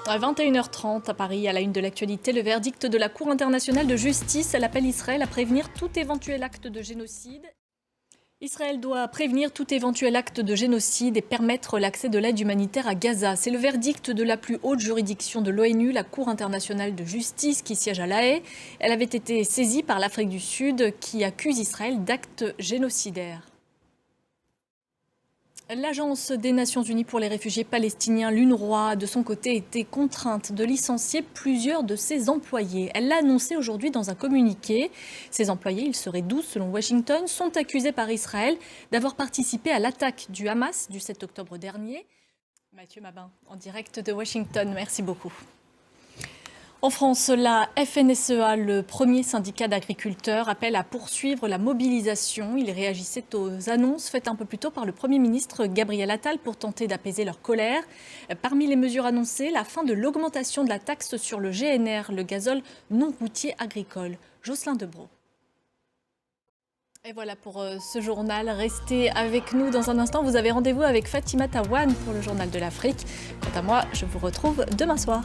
À 21h30 à Paris, à la une de l'actualité, le verdict de la Cour internationale de justice. Elle appelle Israël à prévenir tout éventuel acte de génocide. Israël doit prévenir tout éventuel acte de génocide et permettre l'accès de l'aide humanitaire à Gaza. C'est le verdict de la plus haute juridiction de l'ONU, la Cour internationale de justice qui siège à La Haye. Elle avait été saisie par l'Afrique du Sud qui accuse Israël d'actes génocidaires. L'Agence des Nations Unies pour les réfugiés palestiniens, l'UNRWA, de son côté, était contrainte de licencier plusieurs de ses employés. Elle l'a annoncé aujourd'hui dans un communiqué. Ces employés, ils seraient 12 selon Washington, sont accusés par Israël d'avoir participé à l'attaque du Hamas du 7 octobre dernier. Mathieu Mabin, en direct de Washington, merci beaucoup. En France, la FNSEA, le premier syndicat d'agriculteurs, appelle à poursuivre la mobilisation. Il réagissait aux annonces faites un peu plus tôt par le Premier ministre Gabriel Attal pour tenter d'apaiser leur colère. Parmi les mesures annoncées, la fin de l'augmentation de la taxe sur le GNR, le gazole non routier agricole. Jocelyn Debroux. Et voilà pour ce journal. Restez avec nous dans un instant. Vous avez rendez-vous avec Fatima Tawane pour le journal de l'Afrique. Quant à moi, je vous retrouve demain soir.